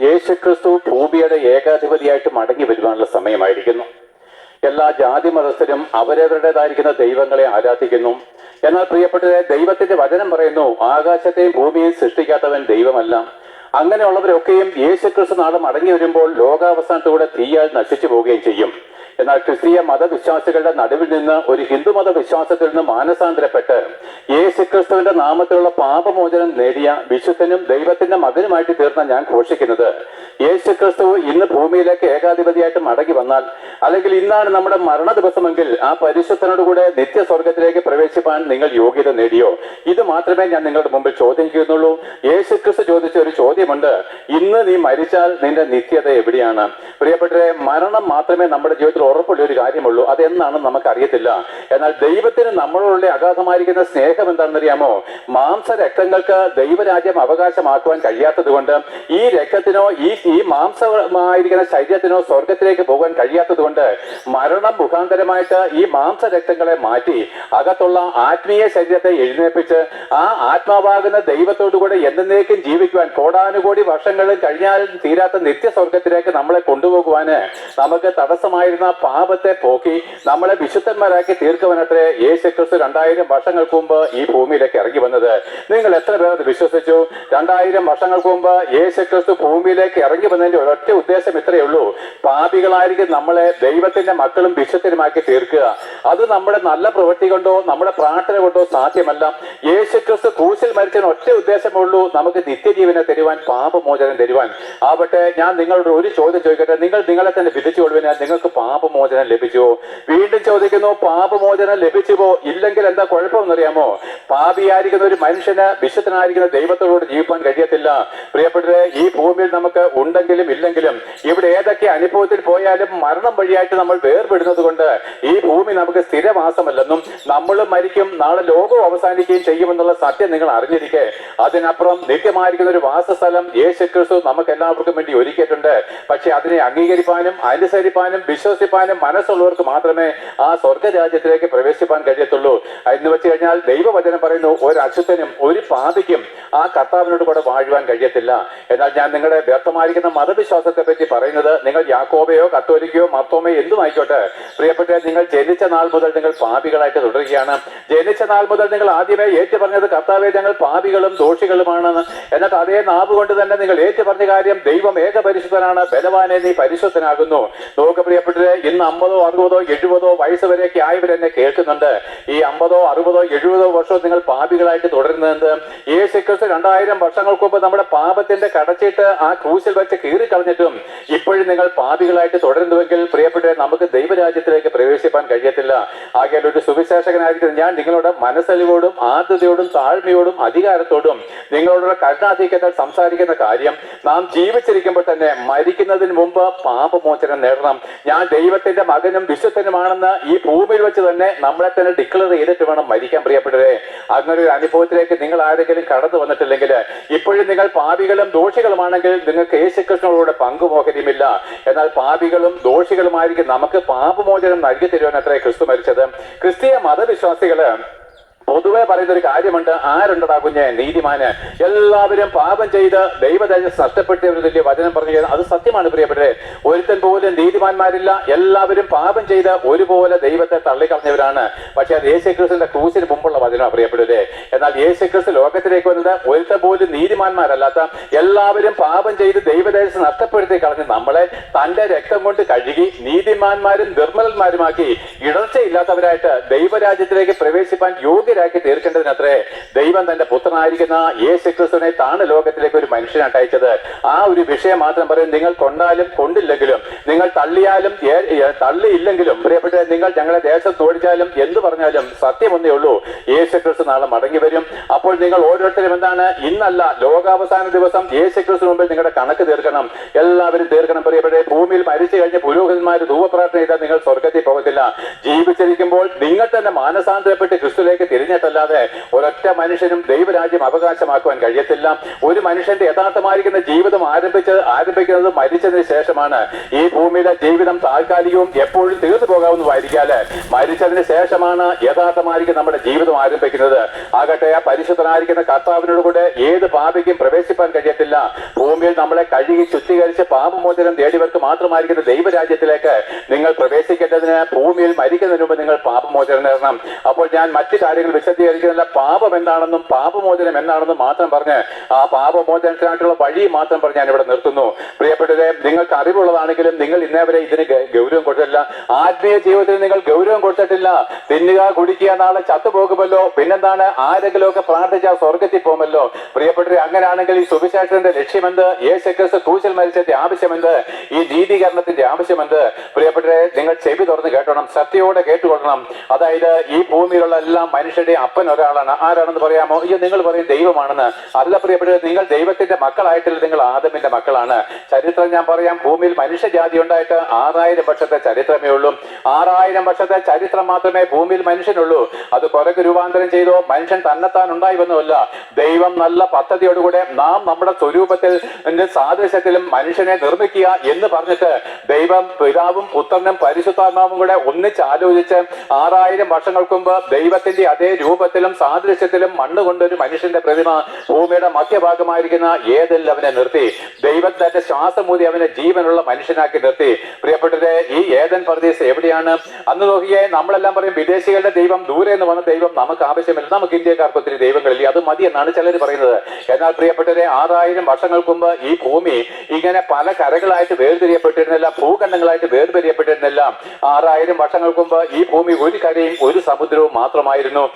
യേശുക്രിസ്തു ഭൂമിയുടെ ഏകാധിപതിയായിട്ട് മടങ്ങി വരുവാനുള്ള സമയമായിരിക്കുന്നു. എല്ലാ ജാതി മതസ്ഥരും അവരവരുടേതായിരിക്കുന്ന ദൈവങ്ങളെ ആരാധിക്കുന്നു. എന്നാൽ പ്രിയപ്പെട്ടവരെ, ദൈവത്തിന്റെ വചനം പറയുന്നു, ആകാശത്തെയും ഭൂമിയെയും സൃഷ്ടിക്കാത്തവൻ ദൈവമല്ല. അങ്ങനെയുള്ളവരൊക്കെയും യേശുക്രിസ്തു നാളെ മടങ്ങി വരുമ്പോൾ ലോകാവസാനത്തോടെ തീയാൽ നശിച്ചു പോവുകയും ചെയ്യും. എന്നാൽ ക്രിസ്തീയ മതവിശ്വാസികളുടെ നടുവിൽ നിന്ന് ഒരു ഹിന്ദു മതവിശ്വാസത്തിൽ നിന്ന് മാനസാന്തരപ്പെട്ട് യേശുക്രിസ്തുവിന്റെ നാമത്തിലുള്ള പാപമോചനം നേടിയ വിശുദ്ധനും ദൈവത്തിന്റെ മകനുമായിട്ട് തീർന്ന ഞാൻ ഘോഷിക്കുന്നത്, യേശുക്രിസ്തു ഇന്ന് ഭൂമിയിലേക്ക് ഏകാധിപതിയായിട്ട് മടങ്ങി വന്നാൽ, അല്ലെങ്കിൽ ഇന്നാണ് നമ്മുടെ മരണ ദിവസമെങ്കിൽ ആ പരിശുദ്ധനോടുകൂടെ നിത്യസ്വർഗത്തിലേക്ക് പ്രവേശിപ്പാൻ നിങ്ങൾ യോഗ്യത നേടിയോ? ഇത് മാത്രമേ ഞാൻ നിങ്ങളുടെ മുമ്പിൽ ചോദ്യം ചെയ്യുന്നുള്ളൂ. യേശുക്രിസ്തു ചോദിച്ച ഒരു ചോദ്യമുണ്ട്, ഇന്ന് നീ മരിച്ചാൽ നിന്റെ നിത്യത എവിടെയാണ്? പ്രിയപ്പെട്ടവരെ, മരണം മാത്രമേ നമ്മുടെ ജീവിതത്തിൽ ഉറപ്പുള്ള ഒരു കാര്യമുള്ളൂ. അതെന്നാണെന്ന് നമുക്കറിയത്തില്ല. എന്നാൽ ദൈവത്തിന് നമ്മളോടുള്ള അഗാധമായിരിക്കുന്ന സ്നേഹം എന്താണെന്നറിയാമോ? മാംസരക്തങ്ങൾക്ക് ദൈവരാജ്യം അവകാശമാക്കുവാൻ കഴിയാത്തത് കൊണ്ട്, ഈ രക്തത്തിനോ ഈ മാംസമായിരിക്കുന്ന ശരീരത്തിനോ സ്വർഗത്തിലേക്ക് പോകാൻ കഴിയാത്തത് കൊണ്ട്, മരണം മുഖാന്തരമായിട്ട് ഈ മാംസരക്തങ്ങളെ മാറ്റി അകത്തുള്ള ആത്മീയ ശരീരത്തെ എഴുന്നേൽപ്പിച്ച് ആ ആത്മാവാകുന്ന ദൈവത്തോടുകൂടെ എന്നേക്കും ജീവിക്കുവാൻ, കോടാനുകോടി വർഷങ്ങളിൽ കഴിഞ്ഞാലും തീരാത്ത നിത്യസ്വർഗത്തിലേക്ക് നമ്മളെ കൊണ്ടുപോകുവാന് നമുക്ക് തടസ്സമായിരുന്ന പാപത്തെ പോക്കി നമ്മളെ വിശുദ്ധന്മാരാക്കി തീർക്കുവാനത്രേ യേശുക്രിസ്തു 2000 വർഷങ്ങൾക്ക് മുമ്പ് ഈ ഭൂമിയിലേക്ക് ഇറങ്ങി വന്നത്. നിങ്ങൾ എത്ര പേർ അത് വിശ്വസിച്ചു? 2000 വർഷങ്ങൾക്ക് മുമ്പ് യേശുക്രിസ്തു ഭൂമിയിലേക്ക് ഇറങ്ങി വന്നതിന്റെ ഒരൊറ്റ ഉദ്ദേശം ഇത്രയേ ഉള്ളൂ, പാപികളായിരിക്കും നമ്മളെ ദൈവത്തിന്റെ മക്കളും വിശുദ്ധരുമാക്കി തീർക്കുക. അത് നമ്മുടെ നല്ല പ്രവൃത്തി കൊണ്ടോ നമ്മുടെ പ്രാർത്ഥന കൊണ്ടോ സാധ്യമല്ല. യേശുക്രിസ്തു ക്രൂശിൽ മരിച്ചതിന് ഒറ്റ ഉദ്ദേശമേ ഉള്ളൂ, നമുക്ക് നിത്യജീവനെ തരുവാൻ, പാപമോചനം തരുവാൻ. ആവട്ടെ, ഞാൻ നിങ്ങളോട് ഒരു ചോദ്യം ചോദിക്കട്ടെ, നിങ്ങൾ നിങ്ങളെ തന്നെ വിധിച്ചുകൊള്ളുവിനാൽ നിങ്ങൾക്ക് പാപമോചനം ലഭിച്ചുവോ? വീണ്ടും ചോദിക്കുന്നു, പാപമോചനം ലഭിച്ചുവോ? ഇല്ലെങ്കിൽ എന്താ കുഴപ്പമെന്നറിയാമോ? പാപിയായിരിക്കുന്ന ഒരു മനുഷ്യന് വിശുദ്ധനായിരിക്കുന്ന ദൈവത്തോട് ജീവിക്കാൻ കഴിയത്തില്ല. പ്രിയപ്പെട്ടവരെ, ഈ ഭൂമിയിൽ നമുക്ക് ഉണ്ടെങ്കിലും ഇല്ലെങ്കിലും, ഇവിടെ ഏതൊക്കെ അനുഭവത്തിൽ പോയാലും മരണം വഴിയായിട്ട് നമ്മൾ വേർപെടുന്നത് കൊണ്ട് ഈ ഭൂമി നമുക്ക് സ്ഥിരവാസമല്ലെന്നും നമ്മൾ മരിക്കും, നാളെ ലോകം അവസാനിക്കുകയും ചെയ്യുമെന്നുള്ള സത്യം നിങ്ങൾ അറിഞ്ഞിരിക്കെ, അതിനപ്പുറം നിത്യമായിരിക്കുന്ന ഒരു വാസസ്ഥലം യേശുക്രിസ്തു നമുക്ക് എല്ലാവർക്കും വേണ്ടി ഒരുക്കിയിട്ടുണ്ട്. പക്ഷെ അതിനെ അംഗീകരിപ്പാനും അനുസരിപ്പാനും വിശ്വസിപ്പാനും മനസ്സുള്ളവർക്ക് മാത്രമേ ആ സ്വർഗരാജ്യത്തിലേക്ക് പ്രവേശിപ്പാൻ കഴിയത്തുള്ളൂ. എന്ന് വെച്ച് കഴിഞ്ഞാൽ ദൈവവചനം പറയുന്നു, ഒരു അശുദ്ധനും ഒരു പാപിക്കും ആ കർത്താവിനോട് കൂടെ വാഴുവാൻ കഴിയത്തില്ല. എന്നാൽ ഞാൻ നിങ്ങളുടെ വ്യർത്ഥമായിരിക്കുന്ന മതവിശ്വാസത്തെ പറ്റി പറയുന്നത്, നിങ്ങൾ യാക്കോബയോ കത്തോലിക്കയോ മർത്തോമയോ എന്തും ആയിക്കോട്ടെ, പ്രിയപ്പെട്ട, നിങ്ങൾ ജനിച്ച നാൾ മുതൽ നിങ്ങൾ പാപികളായിട്ട് തുടരുകയാണ്. ജനിച്ച നാൾ മുതൽ നിങ്ങൾ ആദ്യമേ ഏറ്റു പറഞ്ഞത്, കർത്താവേ ഞങ്ങൾ പാപികളും ദോഷികളുമാണെന്ന്. എന്നിട്ട് അതേ നാവ് കൊണ്ട് തന്നെ നിങ്ങൾ ഏറ്റു പറഞ്ഞ കാര്യം, ദൈവം ഏകപരിശുദ്ധനാണ്, ബലവാനെ നീ പരിശുദ്ധനാകുന്നു. നോക്ക് പ്രിയപ്പെട്ടവരെ, ഇന്ന് 50, 60, 70 വയസ്സ് വരെയൊക്കെ ആയവരെന്നെ കേൾക്കുന്നുണ്ട്. ഈ 50, 60, 70 വർഷവും നിങ്ങൾ പാപികളായിട്ട് തുടരുന്നത്, യേശുക്രിസ്തു 2000 വർഷങ്ങൾക്ക് മുമ്പ് നമ്മുടെ പാപത്തിന്റെ കടച്ചിട്ട് ആ ക്രൂശിൽ വെച്ച് കീറിക്കളഞ്ഞിട്ടും ഇപ്പോഴും നിങ്ങൾ പാപികളായിട്ട് തുടരുന്നുവെങ്കിൽ, പ്രിയപ്പെട്ടവരെ, നമുക്ക് ദൈവരാജ്യത്തിലേക്ക് പ്രവേശിപ്പാൻ കഴിയത്തില്ല. ആകയാൽ ഒരു സുവിശേഷകനായിരിക്കും ഞാൻ നിങ്ങളോട് മനസ്സലിവോടും ആർദ്രതയോടും താഴ്മയോടും അധികാരത്തോടും നിങ്ങളോടുള്ള കരുണാധിക്യത്താൽ സംസാരിക്കുന്ന കാര്യം, നാം ജീവിച്ചിരിക്കുമ്പോൾ തന്നെ മരിക്കുന്നതിന് മുമ്പ് പാപമോചനം നേടണം. ഞാൻ ദൈവത്തിന്റെ മകനും വിശുദ്ധനുമാണെന്ന് ഈ ഭൂമിയിൽ വെച്ച് തന്നെ നമ്മളെ തന്നെ ഡിക്ലെയർ ചെയ്തിട്ട് വേണം മരിക്കാൻ. പ്രിയപ്പെട്ടവരെ, അങ്ങനെ ഒരു അനുഭവത്തിലേക്ക് നിങ്ങൾ ആരെങ്കിലും കടന്നു വന്നിട്ടില്ലെങ്കിൽ, ഇപ്പോഴും നിങ്ങൾ പാപികളും ദോഷികളുമാണെങ്കിൽ നിങ്ങൾക്ക് യേശുക്രിസ്തുവിനോട് പങ്കുപോകരുമില്ല. എന്നാൽ പാപികളും ദോഷികളുമായിരിക്കും നമുക്ക് പാപമോചനം നൽകി തരുവാൻ അത്രേ ക്രിസ്തു മരിച്ചത്. ക്രിസ്തീയ മതവിശ്വാസികള് പൊതുവെ പറയുന്ന ഒരു കാര്യമുണ്ട്, ആരുണ്ടടാ കുഞ്ഞെ നീതിമാന്? എല്ലാവരും പാപം ചെയ്ത് ദൈവതേജസ് നഷ്ടപ്പെട്ടവരുടെ വചനം പറഞ്ഞു. അത് സത്യമാണ് പ്രിയപ്പെട്ടവരെ, ഒരുത്തൻ പോലും നീതിമാന്മാരില്ല, എല്ലാവരും പാപം ചെയ്ത് ഒരുപോലെ ദൈവത്തെ തള്ളിക്കളഞ്ഞവരാണ്. പക്ഷെ അത് യേശുക്രിസ്തുവിന്റെ ക്രൂശിന് മുമ്പുള്ള വചനം പ്രിയപ്പെട്ടവരെ. എന്നാൽ യേശുക്രിസ്തു ലോകത്തിലേക്ക് വന്നത് ഒരുത്തൻ പോലും നീതിമാന്മാരല്ലാത്ത, എല്ലാവരും പാപം ചെയ്ത് ദൈവതേജസ് നഷ്ടപ്പെടുത്തി കളഞ്ഞ് നമ്മളെ തന്റെ രക്തം കൊണ്ട് കഴുകി നീതിമാന്മാരും നിർമ്മലന്മാരുമാക്കി ഇടർച്ചയില്ലാത്തവരായിട്ട് ദൈവരാജ്യത്തിലേക്ക് പ്രവേശിപ്പാൻ യോഗ്യ ാക്കി തീർക്കേണ്ടതിനത്രേ ദൈവം തന്റെ പുത്രനായിരിക്കുന്ന യേശുക്രിസ്തുവിനെ താണ് ലോകത്തിലേക്ക് ഒരു മനുഷ്യനായിട്ട് അയച്ചത്. ആ ഒരു വിഷയം മാത്രം പറയും. നിങ്ങൾ കൊണ്ടാലും കൊണ്ടില്ലെങ്കിലും, നിങ്ങൾ തള്ളിയാലും തള്ളിയില്ലെങ്കിലും, പ്രിയപ്പെട്ട, നിങ്ങൾ ഞങ്ങളെ ദേശത്ത് ഓടിച്ചാലും എന്ത് പറഞ്ഞാലും സത്യം ഒന്നേ ഉള്ളൂ, യേശുക്രിസ്തു നാളെ മടങ്ങി വരും. അപ്പോൾ നിങ്ങൾ ഓരോരുത്തരും എന്താണ്, ഇന്നല്ല ലോകാവസാന ദിവസം യേശുക്രിസ്തു മുമ്പിൽ നിങ്ങളുടെ കണക്ക് തീർക്കണം. എല്ലാവരും തീർക്കണം പ്രിയപ്പെട്ടെ. ഭൂമിയിൽ മരിച്ചു കഴിഞ്ഞ പുരോഹിതന്മാർ ധൂപപ്രാർത്ഥന ചെയ്താൽ നിങ്ങൾ സ്വർഗത്തിൽ പോകത്തില്ല. ജീവിച്ചിരിക്കുമ്പോൾ നിങ്ങൾ തന്നെ മാനസാന്തരപ്പെട്ട് ക്രിസ്തുവിലേക്ക് കഴിഞ്ഞിട്ടല്ലാതെ ഒരൊറ്റ മനുഷ്യനും ദൈവരാജ്യം അവകാശമാക്കുവാൻ കഴിയത്തില്ല. ഒരു മനുഷ്യന്റെ യഥാർത്ഥമായിരിക്കുന്ന ജീവിതം ആരംഭിക്കുന്നത് മരിച്ചതിന് ശേഷമാണ്. ഈ ഭൂമിയിലെ ജീവിതം താൽക്കാലികവും എപ്പോഴും തീർന്നു പോകാവുന്നതായിരിക്കാല് മരിച്ചതിന് ശേഷമാണ് യഥാർത്ഥമായിരിക്കും നമ്മുടെ ജീവിതം ആരംഭിക്കുന്നത്. ആകട്ടെ ആ പരിശുദ്ധനായിരിക്കുന്ന കർത്താവിനോട് കൂടെ ഏത് പാപിക്കും പ്രവേശിപ്പാൻ കഴിയത്തില്ല. ഭൂമിയിൽ നമ്മളെ കഴുകി ശുദ്ധീകരിച്ച് പാപമോചനം നേടിയവർക്ക് മാത്രമായിരിക്കുന്ന ദൈവരാജ്യത്തിലേക്ക് നിങ്ങൾ പ്രവേശിക്കേണ്ടതിന് ഭൂമിയിൽ മരിക്കുന്നതിന് മുമ്പ് നിങ്ങൾ പാപമോചനം നേടണം. അപ്പോൾ ഞാൻ മറ്റു കാര്യങ്ങൾ വിശദീകരിക്കുന്നില്ല. പാപം എന്താണെന്നും പാപമോചനം എന്താണെന്നും മാത്രം പറഞ്ഞ് ആ പാപമോചനത്തിനായിട്ടുള്ള വഴി മാത്രം പറഞ്ഞ് ഞാൻ ഇവിടെ നിർത്തുന്നു. പ്രിയപ്പെട്ടവരെ, നിങ്ങൾക്ക് അറിവുള്ളതാണെങ്കിലും നിങ്ങൾ ഇന്നേവരെ ഇതിന് ഗൗരവം കൊടുത്തില്ല. ആത്മീയ ജീവിതത്തിൽ നിങ്ങൾ ഗൗരവം കൊടുത്തിട്ടില്ല. തിന്നുക കുടിക്കുക, നാളെ ചത്തുപോകുമല്ലോ, പിന്നെന്താണ്, ആരെങ്കിലും ഒക്കെ പ്രാർത്ഥിച്ചാൽ സ്വർഗത്തിൽ പോകുമല്ലോ. പ്രിയപ്പെട്ടവരെ, അങ്ങനെയാണെങ്കിൽ ഈ സുവിശേഷത്തിന്റെ ലക്ഷ്യമെന്ത്? യേശുക്രിസ്തു ക്രൂശിൽ മരിച്ചതിന്റെ ആവശ്യമെന്ത്? ഈ നീതീകരണത്തിന്റെ ആവശ്യമെന്ത്? പ്രിയപ്പെട്ടവരെ, നിങ്ങൾ ചെവി തുറന്ന് കേട്ടോണം, സത്യയോടെ കേട്ടുകൊള്ളണം. അതായത് ഈ ഭൂമിയിലുള്ള എല്ലാ മനുഷ്യരുടെ അപ്പൻ ഒരാളാണ്. ആരാണെന്ന് പറയാമോ? ഈ നിങ്ങൾ പറയും ദൈവമാണെന്ന്. അല്ല പ്രിയപ്പെട്ടവരെ, നിങ്ങൾ ദൈവത്തിന്റെ മക്കളായിട്ടില്ല, നിങ്ങൾ ആദമിന്റെ മക്കളാണ്. ചരിത്രം ഞാൻ പറയാം. ഭൂമിയിൽ മനുഷ്യജാതി ഉണ്ടായിട്ട് 6000 വർഷത്തെ ചരിത്രമേ ഉള്ളൂ. 6000 വർഷത്തെ ചരിത്രം മാത്രമേ ഭൂമിയിൽ മനുഷ്യനുള്ളൂ. അത് പുറകെ രൂപാന്തരം ചെയ്തോ മനുഷ്യൻ തന്നെത്താൻ ഉണ്ടായി വന്നുമല്ല. ദൈവം നല്ല പദ്ധതിയോടുകൂടെ നാം നമ്മുടെ സ്വരൂപത്തിൽ സാദൃശ്യത്തിലും മനുഷ്യനെ നിർമ്മിക്കുക എന്ന് പറഞ്ഞിട്ട് ദൈവം പിതാവും പുത്രനും പരിശുദ്ധാത്മാവും കൂടെ ഒന്നിച്ച് ആലോചിച്ച് 6000 വർഷങ്ങൾക്ക് മുമ്പ് ദൈവത്തിന്റെ അതേ രൂപത്തിലും സാദൃശ്യത്തിലും മണ്ണ് കൊണ്ടൊരു മനുഷ്യന്റെ പ്രതിമ ഭൂമിയുടെ മധ്യഭാഗമായിരിക്കുന്ന ഏതിൽ അവനെ നിർത്തി. ദൈവം തന്റെ ശ്വാസമൂതി അവനെ ജീവനുള്ള മനുഷ്യനാക്കി നിർത്തി. പ്രിയപ്പെട്ടവരെ, ഈ ഏദൻ പർദീസ് എവിടെയാണ്? അന്ന് നോക്കിയേ, നമ്മളെല്ലാം പറയും വിദേശികളുടെ ദൈവം, ദൂരെ നിന്ന് വന്ന ദൈവം നമുക്ക് ആവശ്യമില്ല, നമുക്ക് ഇന്ത്യക്കാർക്ക് ഒത്തിരി ദൈവങ്ങളില്ല, അത് മതി എന്നാണ് ചിലർ പറയുന്നത്. എന്നാൽ പ്രിയപ്പെട്ടവരെ, 6000 വർഷങ്ങൾക്ക് മുമ്പ് ഈ ഭൂമി ഇങ്ങനെ പല കരകളായിട്ട് വേർതിരിയപ്പെട്ടിരുന്നില്ല, ഭൂഖണ്ഡങ്ങളായിട്ട് വേർതിരിയപ്പെട്ടിരുന്നില്ല. 6000 വർഷങ്ങൾക്ക് മുമ്പ് ഈ ഭൂമി ഒരു കരയും ഒരു സമുദ്രവും മാത്രമായിരുന്നു.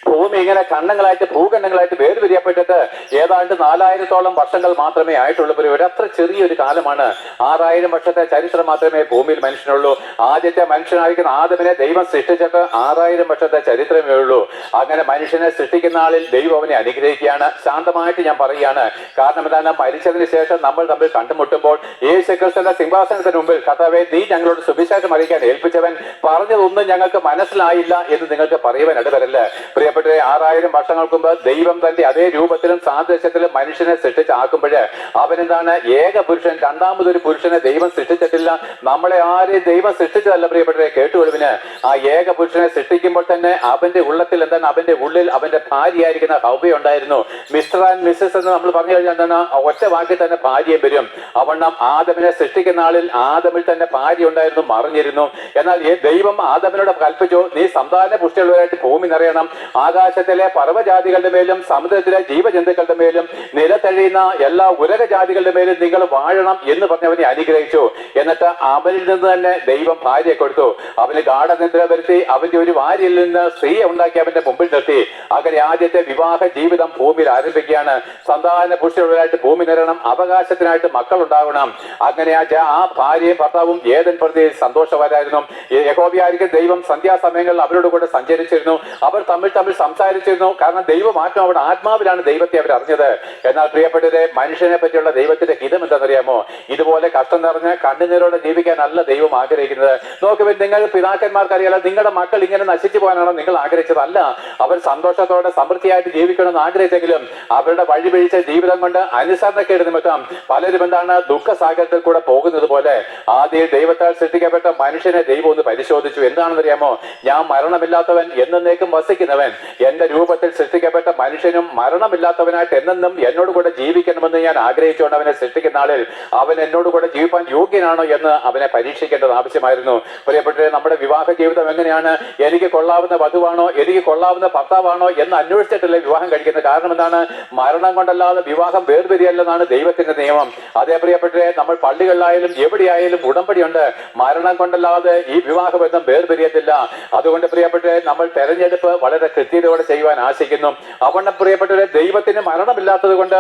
ഭൂമി ഇങ്ങനെ ഖണ്ഡങ്ങളായിട്ട് ഭൂഖണ്ഡങ്ങളായിട്ട് വേർതിരിയപ്പെട്ടിട്ട് ഏതാണ്ട് 4000-ഓളം വർഷങ്ങൾ മാത്രമേ ആയിട്ടുള്ളൂ. ഒരു അത്ര ചെറിയൊരു കാലമാണ്. 6000 വർഷത്തെ ചരിത്രം മാത്രമേ ഭൂമിയിൽ മനുഷ്യനുള്ളൂ. ആദ്യത്തെ മനുഷ്യനായിരിക്കുന്ന ആദമിനെ ദൈവം സൃഷ്ടിച്ചിട്ട് 6000 വർഷത്തെ ചരിത്രമേ ഉള്ളൂ. അങ്ങനെ മനുഷ്യനെ സൃഷ്ടിക്കുന്ന ആളിൽ ദൈവം അവനെ അനുഗ്രഹിക്കുകയാണ്. ശാന്തമായിട്ട് ഞാൻ പറയുകയാണ്. കാരണം എന്താണ്? മരിച്ചതിന് ശേഷം നമ്മൾ തമ്മിൽ കണ്ടുമുട്ടുമ്പോൾ യേശുക്രിസ്തുവിന്റെ സിംഹാസനത്തിന് മുമ്പിൽ, കർത്താവേ, നീ ഞങ്ങളോട് സുവിശേഷം അറിയിക്കാൻ ഏൽപ്പിച്ചവൻ പറഞ്ഞതൊന്നും ഞങ്ങൾക്ക് മനസ്സിലായില്ല എന്ന് നിങ്ങൾക്ക് പറയുവാൻ ഇടവരല്ല. പ്രിയപ്പെട്ട 6000 വർഷങ്ങൾക്ക് മുമ്പ് ദൈവം തന്റെ അതേ രൂപത്തിലും സാദൃശ്യത്തിലും മനുഷ്യനെ സൃഷ്ടിച്ചാക്കുമ്പോഴ് അവനെന്താണ്? ഏക പുരുഷൻ, രണ്ടാമതൊരു പുരുഷനെ ദൈവം സൃഷ്ടിച്ചിട്ടില്ല. നമ്മളെ ആരെയും ദൈവം സൃഷ്ടിച്ചതല്ല പ്രിയപ്പെട്ടവരെ, കേട്ടുകൊള്ളുവിന്. ആ ഏക പുരുഷനെ സൃഷ്ടിക്കുമ്പോൾ തന്നെ അവന്റെ ഉള്ളത്തിൽ എന്താണ്? അവന്റെ ഉള്ളിൽ അവന്റെ ഭാര്യയായിരിക്കുന്ന ഹൗവ ഉണ്ടായിരുന്നു. മിസ്റ്റർ ആൻഡ് മിസ്സസ് എന്ന് നമ്മൾ പറഞ്ഞു കഴിഞ്ഞാൽ എന്താണ്? ഒറ്റ വാക്കിൽ തന്നെ ഭാര്യയും വരും. അവണ്ണം ആദമിനെ സൃഷ്ടിക്കുന്ന ആളിൽ ആദമിൽ തന്നെ ഭാര്യ ഉണ്ടായിരുന്നു, മറിഞ്ഞിരുന്നു. എന്നാൽ ദൈവം ആദമിനോട് കൽപ്പിച്ചു, നീ സന്താന പുഷ്ടിയുള്ളവരായിട്ട് ഭൂമി നിറയണം, ആകാശത്തിലെ പർവ്വജാതികളുടെ മേലും സമുദ്രത്തിലെ ജീവജന്തുക്കളുടെ മേലും നിലത്തഴിയുന്ന എല്ലാ ഉരകജാതികളുടെ മേലും നിങ്ങൾ വാഴണം എന്ന് പറഞ്ഞവനെ അനുഗ്രഹിച്ചു. എന്നിട്ട് അവനിൽ നിന്ന് തന്നെ ദൈവം ഭാര്യയെ കൊടുത്തു. അവന് ഗാഠനിദ്ര വരുത്തി അവന്റെ ഒരു ഭാര്യയിൽ നിന്ന് സ്ത്രീയെ ഉണ്ടാക്കി അവന്റെ മുമ്പിൽ നിർത്തി. അങ്ങനെ ആദ്യത്തെ വിവാഹ ജീവിതം ഭൂമിയിൽ ആരംഭിക്കുകയാണ്. സന്താന പുഷ്ടിയുള്ളവരായിട്ട് ഭൂമി നിറയണം, അവകാശത്തിനായിട്ട് മക്കൾ ഉണ്ടാകണം. അങ്ങനെ ആ ഭാര്യയും ഭർത്താവും ഏദൻ പർദീസിൽ സന്തോഷവരായിരുന്നു. യഹോവയായിരിക്കും ദൈവം സന്ധ്യാസമയങ്ങളിൽ അവരോട് കൂടെ സഞ്ചരിച്ചിരുന്നു. അവർ തമ്മിൽ സംസാരിച്ചിരുന്നു. കാരണം ദൈവമാറ്റം അവിടെ ആത്മാവിലാണ് ദൈവത്തെ അവർ അറിഞ്ഞത്. എന്നാൽ പ്രിയപ്പെട്ടവരെ, മനുഷ്യനെ പറ്റിയുള്ള ദൈവത്തിന്റെ ഹിതം എന്താണെന്നറിയാമോ? ഇതുപോലെ കഷ്ടം നിറഞ്ഞ് കണ്ണുനീരോടെ ജീവിക്കാനല്ല ദൈവം ആഗ്രഹിക്കുന്നത്. നോക്കുമ്പോൾ നിങ്ങൾ പിതാക്കന്മാർക്ക് അറിയാലോ, നിങ്ങളുടെ മക്കൾ ഇങ്ങനെ നശിച്ചു പോകാനാണോ നിങ്ങൾ ആഗ്രഹിച്ചതല്ല. അവർ സന്തോഷത്തോടെ സമൃദ്ധിയായിട്ട് ജീവിക്കണമെന്ന് ആഗ്രഹിച്ചെങ്കിലും അവരുടെ വഴിപിഴിച്ച ജീവിതം കൊണ്ട് അനുസരണക്കേട് നിമിത്തം പലരും എന്താണ്? ദുഃഖസാഗരത്തിൽ കൂടെ പോകുന്നത് പോലെ ആദ്യം ദൈവത്താൽ സൃഷ്ടിക്കപ്പെട്ട മനുഷ്യനെ ദൈവം ഒന്ന് പരിശോധിച്ചു. എന്താണെന്നറിയാമോ? ഞാൻ മരണമില്ലാത്തവൻ, എന്നേക്കും വസിക്കുന്നവൻ. എന്റെ രൂപത്തിൽ സൃഷ്ടിക്കപ്പെട്ട മനുഷ്യനും മരണമില്ലാത്തവനായിട്ട് എന്നെന്നും എന്നോട് കൂടെ ജീവിക്കണമെന്ന് ഞാൻ ആഗ്രഹിച്ചുകൊണ്ട് അവനെ സൃഷ്ടിക്കുന്ന ആളിൽ അവൻ എന്നോട് കൂടെ ജീവിക്കാൻ യോഗ്യനാണോ എന്ന് അവനെ പരീക്ഷിക്കേണ്ടത് ആവശ്യമായിരുന്നു. പ്രിയപ്പെട്ടവരെ, നമ്മുടെ വിവാഹ ജീവിതം എങ്ങനെയാണ്? എനിക്ക് കൊള്ളാവുന്ന വധുവാണോ, എനിക്ക് കൊള്ളാവുന്ന ഭർത്താവാണോ എന്ന് അന്വേഷിച്ചിട്ടല്ലേ വിവാഹം കഴിക്കുന്നത്. കാരണം എന്താണ്? മരണം കൊണ്ടല്ലാതെ വിവാഹം വേർപിരിയല്ലെന്നാണ് ദൈവത്തിന്റെ നിയമം. അതേ പ്രിയപ്പെട്ടവരെ, നമ്മൾ പള്ളികളിലായാലും എവിടെയായാലും ഉടമ്പടിയുണ്ട്. മരണം കൊണ്ടല്ലാതെ ഈ വിവാഹബന്ധം വേർപിരിയത്തില്ല. അതുകൊണ്ട് പ്രിയപ്പെട്ടവരെ, നമ്മൾ തെരഞ്ഞെടുപ്പ് വളരെ കൃത്യതയോടെ ചെയ്യുവാൻ ആശിക്കുന്നു. അവണ്ണം പ്രിയപ്പെട്ടവരെ, ദൈവത്തിന് മരണമില്ലാത്തത് കൊണ്ട്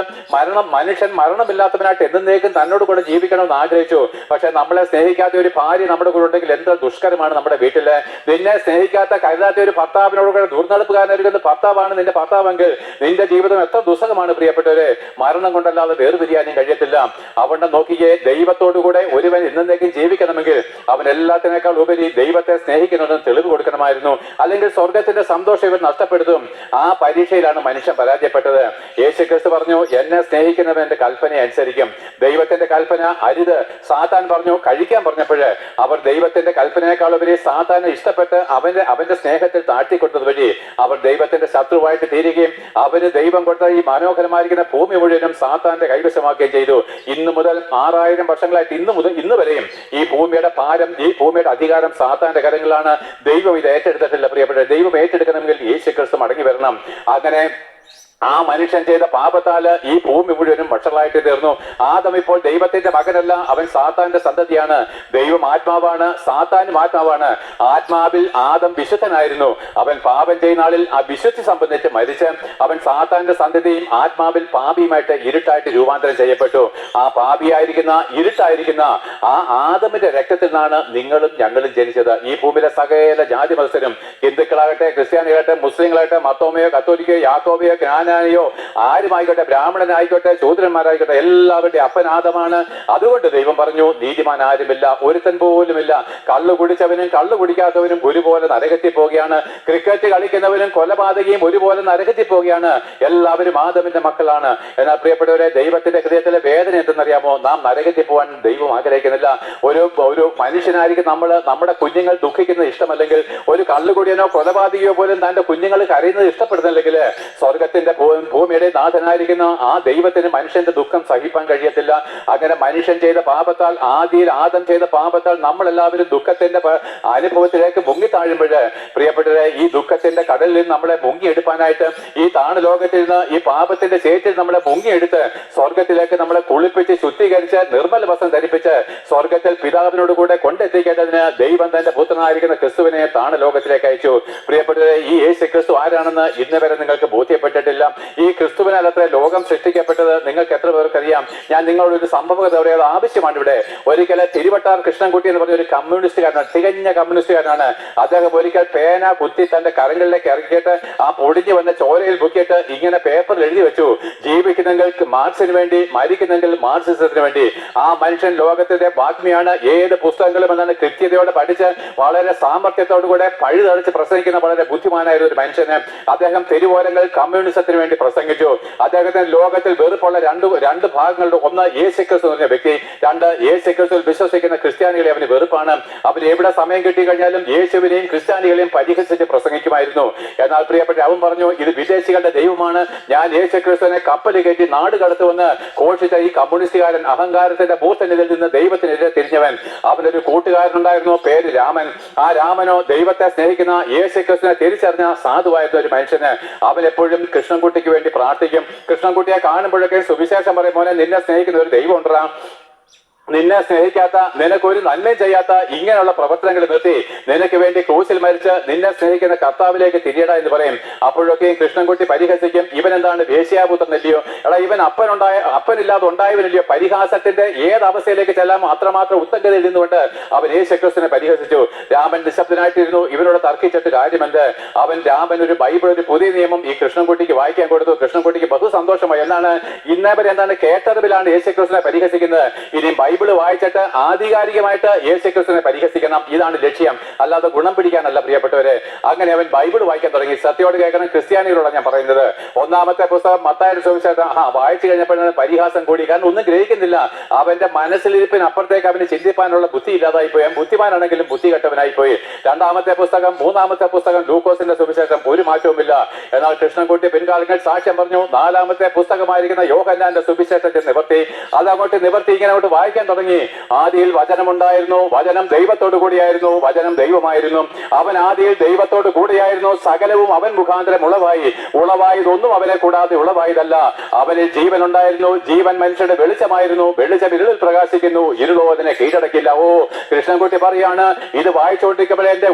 മനുഷ്യൻ മരണമില്ലാത്തവനായിട്ട് എന്നേക്കും തന്നോട് കൂടെ ജീവിക്കണമെന്ന് ആഗ്രഹിച്ചു. പക്ഷെ നമ്മളെ സ്നേഹിക്കാത്ത ഒരു ഭാര്യ നമ്മുടെ കൂടെ ഉണ്ടെങ്കിൽ എന്ത് ദുഷ്കരമാണ് നമ്മുടെ വീട്ടില്. നിന്നെ സ്നേഹിക്കാത്ത കരുതാത്ത ഒരു ഭർത്താവിനോട് കൂടെ ദുർനടപ്പുകാരനൊരുക്കുന്ന ഭർത്താവാണ് നിന്റെ ഭർത്താവെങ്കിൽ നിന്റെ ജീവിതം എത്ര ദുസ്സഹമാണ് പ്രിയപ്പെട്ടവരെ. മരണം കൊണ്ടല്ലാതെ വേർപിരിയാനും കഴിയത്തില്ല. അവണ്ണം നോക്കിയേ, ദൈവത്തോടുകൂടെ ഒരുവൻ എന്നേക്കും ജീവിക്കണമെങ്കിൽ അവൻ എല്ലാത്തിനേക്കാൾ ഉപരി ദൈവത്തെ സ്നേഹിക്കുന്നുണ്ടെന്ന് തെളിവ് കൊടുക്കണമായിരുന്നു. അല്ലെങ്കിൽ സ്വർഗത്തിന്റെ സന്തോഷം ഇവൻ നഷ്ടപ്പെടുത്തും. ആ പരീക്ഷയിലാണ് മനുഷ്യൻ പരാജയപ്പെട്ടത്. യേശുക്രിസ്തു പറഞ്ഞു, എന്നെ സ്നേഹിക്കുന്നവൻ എന്റെ കൽപ്പനയെ അനുസരിക്കും. ദൈവത്തിന്റെ കൽപ്പന അരുത് സാത്താൻ പറഞ്ഞു, കഴിക്കാൻ പറഞ്ഞപ്പോഴ് അവർ ദൈവത്തിന്റെ കൽപ്പനയേക്കാൾ ഉപരി സാത്താനെ ഇഷ്ടപ്പെട്ട് അവന്റെ സ്നേഹത്തിൽ താഴ്ത്തിക്കൊടുത്തത് വഴി അവർ ദൈവത്തിന്റെ ശത്രുവായിട്ട് തീരുകയും അവന് ദൈവം കൊടുത്ത ഈ മനോഹരമായിരിക്കുന്ന ഭൂമി മുഴുവനും സാത്താന്റെ കൈവശമാക്കുകയും ചെയ്തു. ഇന്നു മുതൽ 6000 വർഷങ്ങളായിട്ട് ഇന്ന് വരെയും ഈ ഭൂമിയുടെ ഭാരം, ഈ ഭൂമിയുടെ അധികാരം സാത്താന്റെ കരങ്ങളിലാണ്. ദൈവം ഇത് ഏറ്റെടുത്തിട്ടില്ല പ്രിയപ്പെട്ട. ദൈവം ഏറ്റെടുക്കണമെങ്കിൽ യേശുക്രിസ്തു മടങ്ങി വരണം. അങ്ങനെ ആ മനുഷ്യൻ ചെയ്ത പാപത്താല് ഈ ഭൂമി മുഴുവനും വഷളായിട്ട് തീർന്നു. ആദം ഇപ്പോൾ ദൈവത്തിന്റെ മകനല്ല, അവൻ സാത്താന്റെ സന്തതിയാണ്. ദൈവം ആത്മാവാണ്, സാത്താനും ആത്മാവാണ്. ആത്മാവിൽ ആദം വിശുദ്ധനായിരുന്നു. അവൻ പാപം ചെയ്യുന്ന ആളിൽ ആ വിശുദ്ധി സംബന്ധിച്ച് മരിച്ച് അവൻ സാത്താന്റെ സന്തതിയും ആത്മാവിൽ പാപിയുമായിട്ട് ഇരുട്ടായിട്ട് രൂപാന്തരം ചെയ്യപ്പെട്ടു. ആ പാപിയായിരിക്കുന്ന ഇരുട്ടായിരിക്കുന്ന ആ ആദമിന്റെ രക്തത്തിൽ നിന്നാണ് നിങ്ങളും ഞങ്ങളും ജനിച്ചത്. ഈ ഭൂമിയിലെ സകല ജാതി മത്സരം, ഹിന്ദുക്കളാകട്ടെ, ക്രിസ്ത്യാനികളാകട്ടെ, മുസ്ലിങ്ങളാകട്ടെ, മത്തോമയോ കത്തോലിക്കയോ യാക്കോബയോ ജ്ഞാനായോ ആരുമായിക്കോട്ടെ, ബ്രാഹ്മണനായിക്കോട്ടെ, ശൂദ്രന്മാരായിക്കോട്ടെ, എല്ലാവരുടെയും അപ്പൻ ആദമാണ്. അതുകൊണ്ട് ദൈവം പറഞ്ഞു, നീതിമാൻ ആരുമില്ല, ഒരുത്തൻ പോലുമില്ല. കള്ളു കുടിച്ചവനും കള്ളു കുടിക്കാത്തവനും ഒരുപോലെ നരകത്തിൽ പോവുകയാണ്. ക്രിക്കറ്റ് കളിക്കുന്നവനും കൊലപാതകയും ഒരുപോലെ നരകത്തിൽ പോവുകയാണ്. എല്ലാവരും ആദമിന്റെ മക്കളാണ്. എന്നാൽ പ്രിയപ്പെട്ടവരെ, ദൈവത്തിന്റെ ഹൃദയത്തിലെ വേദന എന്തെന്നറിയാമോ? നാം നരകത്തിൽ പോകാൻ ദൈവം ആഗ്രഹിക്കുന്നില്ല. ഒരു മനുഷ്യനായിരിക്കും നമ്മുടെ കുഞ്ഞുങ്ങൾ ദുഃഖിക്കുന്നത് ഇഷ്ടമല്ലെങ്കിൽ, ഒരു കള്ളുകുടിയനോ കൊലപാതകയോ പോലും തന്റെ കുഞ്ഞുങ്ങൾ കരയുന്നത് ഇഷ്ടപ്പെടുന്നില്ലെങ്കിൽ, സ്വർഗത്തിന്റെ ഭൂമിയുടെ നാഥനായിരിക്കുന്ന ആ ദൈവത്തിന് മനുഷ്യന്റെ ദുഃഖം സഹിപ്പാൻ കഴിയത്തില്ല. അങ്ങനെ മനുഷ്യൻ ചെയ്ത പാപത്താൽ, ആദിയിൽ ആദം ചെയ്ത പാപത്താൽ നമ്മളെല്ലാവരും ദുഃഖത്തിന്റെ അനുഭവത്തിലേക്ക് മുങ്ങിത്താഴുമ്പോൾ, പ്രിയപ്പെട്ടവരെ, ഈ ദുഃഖത്തിന്റെ കടലിൽ നിന്ന് നമ്മളെ മുങ്ങിയെടുപ്പാനായിട്ട് ഈ താണുലോകത്തിൽ നിന്ന് ഈ പാപത്തിന്റെ ചേറ്റിൽ നമ്മളെ മുങ്ങിയെടുത്ത് സ്വർഗത്തിലേക്ക് നമ്മളെ കുളിപ്പിച്ച് ശുദ്ധീകരിച്ച് നിർമ്മല വസ്ത്രം ധരിപ്പിച്ച് സ്വർഗത്തിൽ പിതാവിനോട് കൂടെ കൊണ്ടെത്തിക്കേണ്ടതിന് ദൈവം തന്റെ പുത്രനായിരിക്കുന്ന ക്രിസ്തുവിനെ താണുലോകത്തിലേക്ക് അയച്ചു. പ്രിയപ്പെട്ടവരെ, ഈ യേശു ക്രിസ്തു ആരാണെന്ന് ഇന്ന് വരെ നിങ്ങൾക്ക് ബോധ്യപ്പെട്ടിട്ടില്ല. ഈ ക്രിസ്തുവിനാലത്രേ ലോകം സൃഷ്ടിക്കപ്പെട്ടത്. നിങ്ങൾക്ക് എത്ര പേർക്കറിയാം? ഞാൻ നിങ്ങളോട് ഒരു സംഭവം പറയാൻ ആവശ്യമാണ്. ഇവിടെ ഒരിക്കലും തിരുവട്ടാർ കൃഷ്ണൻകുട്ടി എന്ന് പറഞ്ഞ ഒരു കമ്മ്യൂണിസ്റ്റുകാരനാണ്, തികഞ്ഞ കമ്മ്യൂണിസ്റ്റുകാരനാണ്. അദ്ദേഹം ഒരിക്കൽ പേന കുത്തി തന്റെ കരങ്ങളിലേക്ക് ഇറക്കിയിട്ട് ആ പൊടിഞ്ഞു വന്ന ചോരയിൽ മുക്കിയിട്ട് ഇങ്ങനെ പേപ്പറിൽ എഴുതി വെച്ചു, ജീവിക്കുന്നെങ്കിൽ മാർക്സിന് വേണ്ടി, മരിക്കുന്നെങ്കിൽ മാർക്സിസത്തിന് വേണ്ടി. ആ മനുഷ്യൻ ലോകത്തിന്റെ വാഗ്മിയാണ്. ഏത് പുസ്തകങ്ങളും എന്നാണ് കൃത്യതയോടെ പഠിച്ച് വളരെ സാമർത്ഥ്യത്തോടു കൂടെ പഴുതടച്ച് പ്രസംഗിക്കുന്ന വളരെ ബുദ്ധിമാനായ ഒരു മനുഷ്യന് അദ്ദേഹം തെരുവോരങ്ങൾ കമ്മ്യൂണിസത്തിന് വേണ്ടി പ്രസംഗിച്ചു. അദ്ദേഹത്തിന് ലോകത്തിൽ വെറുപ്പുള്ള രണ്ട് ഭാഗങ്ങളുടെ, ഒന്ന് യേശുക്രിസ്തു എന്ന് പറഞ്ഞ വ്യക്തി, രണ്ട് യേശുക്രിസ്തുവിൽ വിശ്വസിക്കുന്ന ക്രിസ്ത്യാനികളെ അവന് വെറുപ്പാണ്. അവന് എവിടെ സമയം കിട്ടി കഴിഞ്ഞാലും യേശുവിനെയും ക്രിസ്ത്യാനികളെയും പരിഹസിച്ച് പ്രസംഗിക്കുമായിരുന്നു. എന്നാൽ പ്രിയപ്പെട്ട അവൻ പറഞ്ഞു, ഇത് വിദേശികളുടെ ദൈവമാണ്, ഞാൻ യേശുക്രിസ്തുവിനെ കപ്പൽ കയറ്റി നാട് കടത്തുവെന്ന് ഘോഷിച്ച ഈ കമ്മ്യൂണിസ്റ്റുകാരൻ അഹങ്കാരത്തിന്റെ ഭൂതനെതിൽ നിന്ന് ദൈവത്തിനെതിരെ തിരിഞ്ഞവൻ. അവനൊരു കൂട്ടുകാരനുണ്ടായിരുന്നു, പേര് രാമൻ. ആ രാമനോ ദൈവത്തെ സ്നേഹിക്കുന്ന യേശുക്രിസ്തുവിനെ തിരിച്ചറിഞ്ഞ സാധുവായിരുന്ന ഒരു മനുഷ്യന്. അവൻ എപ്പോഴും കൃഷ്ണൻകുട്ടിക്ക് വേണ്ടി പ്രാർത്ഥിക്കും. കൃഷ്ണൻകുട്ടിയെ കാണുമ്പോഴൊക്കെ സുവിശേഷം പറയും, മോനെ, നിന്നെ സ്നേഹിക്കുന്ന ഒരു ദൈവം ഉണ്ടാ, നിന്നെ സ്നേഹിക്കാത്ത, നിനക്കൊരു നന്മയും ചെയ്യാത്ത ഇങ്ങനെയുള്ള പ്രവർത്തനങ്ങൾ നിർത്തി നിനക്ക് വേണ്ടി ക്രൂശിൽ മരിച്ച് നിന്നെ സ്നേഹിക്കുന്ന കർത്താവിലേക്ക് തിരിയട എന്ന് പറയും. അപ്പോഴൊക്കെയും കൃഷ്ണൻകുട്ടി പരിഹസിക്കും, ഇവൻ എന്താണ് വേശ്യാപുത്രനല്ലയോ, എടാ ഇവൻ അപ്പനില്ലാതെ ഉണ്ടായവനല്ലയോ. പരിഹാസത്തിന്റെ ഏത് അവസ്ഥയിലേക്ക് ചെല്ലാമോ അത്രമാത്രം ഉത്തങ്കതയിൽ നിന്നുകൊണ്ട് അവൻ യേശുക്രിസ്തുവിനെ പരിഹസിച്ചു. രാമൻ നിശബ്ദനായിട്ടിരുന്നു. ഇവനോട് തർക്കിച്ചിട്ട് കാര്യമെന്ത്? രാമൻ ഒരു ബൈബിൾ, ഒരു പുതിയ നിയമം ഈ കൃഷ്ണൻകുട്ടിക്ക് വായിക്കാൻ കൊടുത്തു. കൃഷ്ണൻകുട്ടിക്ക് ബഹു സന്തോഷമായി. ഇന്നേവരെ കേട്ടറിവിലാണ് യേശുക്രിസ്തുവിനെ പരിഹസിക്കുന്നത്. ഇനി ബൈബിള് വായിച്ചിട്ട് ആധികാരികമായിട്ട് യേശുക്രിസ്തുവിനെ പരിഹസിക്കണം. ഇതാണ് ലക്ഷ്യം, അല്ലാതെ ഗുണം പിടിക്കാനല്ല പ്രിയപ്പെട്ടവരെ. അങ്ങനെ അവൻ ബൈബിൾ വായിക്കാൻ തുടങ്ങി. സത്യയോട് കേൾക്കണം, ക്രിസ്ത്യാനികളോടാണ് ഞാൻ പറയുന്നത്. ഒന്നാമത്തെ പുസ്തകം മത്തായിയുടെ സുവിശേഷം വായിച്ചു കഴിഞ്ഞപ്പോഴാണ് പരിഹാസം കൂടി. കാരണം ഒന്നും ഗ്രഹിക്കുന്നില്ല. അവന്റെ മനസ്സിലിരിപ്പിന് അപ്പുറത്തേക്ക് അവന് ചിന്തിപ്പാനുള്ള ബുദ്ധി ഇല്ലാതായി പോയി. അവൻ ബുദ്ധിമാനാണെങ്കിലും ബുദ്ധി കെട്ടവനായി പോയി. രണ്ടാമത്തെ പുസ്തകം, മൂന്നാമത്തെ പുസ്തകം ലൂക്കോസിന്റെ സുവിശേഷം ഒരു മാറ്റവുമില്ല. എന്നാൽ കൃഷ്ണൻകുട്ടി പിൻകാലങ്ങൾ സാക്ഷ്യം പറഞ്ഞു. നാലാമത്തെ പുസ്തകമായിരിക്കുന്ന യോഹന്നാന്റെ സുവിശേഷത്തെ നിവർത്തി, അതങ്ങോട്ട് നിവർത്തി ഇങ്ങനെ അങ്ങോട്ട് വായിക്കാൻ തുടങ്ങി. ആദിയിൽ വചനമുണ്ടായിരുന്നു, വചനം ദൈവത്തോടു കൂടിയായിരുന്നു, വചനം ദൈവമായിരുന്നു. അവൻ ആദിയിൽ ദൈവത്തോട് കൂടിയായിരുന്നു, സകലവും അവൻ മുഖാന്തരം ഉളവായതൊന്നും അവനെ കൂടാതെ ഉളവായതല്ല. അവനിൽ ജീവൻ ഉണ്ടായിരുന്നു, ജീവൻ മനുഷ്യരുടെ വെളിച്ചമായിരുന്നു, വെളിച്ചം ഇരുളിൽ പ്രകാശിക്കുന്നു, ഇരുളോ അതിനെ കീഴടക്കില്ല. കൃഷ്ണൻകുട്ടി പറയാണ്, ഇത് വായിച്ചുകൊണ്ടിരിക്കുമ്പോൾ എന്റെ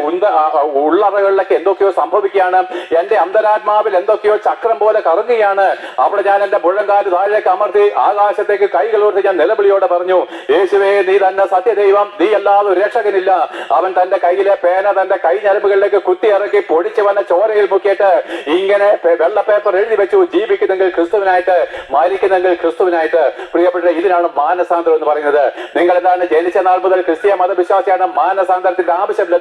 ഉള്ളറകളിലൊക്കെ എന്തൊക്കെയോ സംഭവിക്കുകയാണ്. എന്റെ അന്തരാത്മാവിൽ എന്തൊക്കെയോ ചക്രം പോലെ കറങ്ങുകയാണ്. അവിടെ ഞാൻ എന്റെ മുഴങ്കാല് താഴേക്ക് അമർത്തി ആകാശത്തേക്ക് കൈകൾ ഉയർത്തി ഞാൻ നിലവിളിയോടെ പറഞ്ഞു, യേശുവേ, നീ തന്നെ സത്യദൈവം, നീ അല്ലാതെ ഒരു രക്ഷകനില്ല. അവൻ തന്റെ കയ്യിലെ പേന തന്റെ കൈ ഞരമ്പുകളിലേക്ക് കുത്തിയിറക്കി പൊടിച്ചു വന്ന ചോരയിൽ മുക്കിയിട്ട് ഇങ്ങനെ വെള്ള പേപ്പർ എഴുതി വെച്ചു, ജീവിക്കുന്നെങ്കിൽ ക്രിസ്തുവിനായിട്ട്, മരിക്കുന്നെങ്കിൽ ക്രിസ്തുവിനായിട്ട്. പ്രിയപ്പെട്ട, ഇതിനാണ് മാനസാന്തരം എന്ന് പറയുന്നത്. നിങ്ങൾ എന്താണ് ജനിച്ച നാൾ മുതൽ ക്രിസ്തീയ മതവിശ്വാസിയാണ്, മാനസാന്തരത്തിന്റെ ആവശ്യമില്ല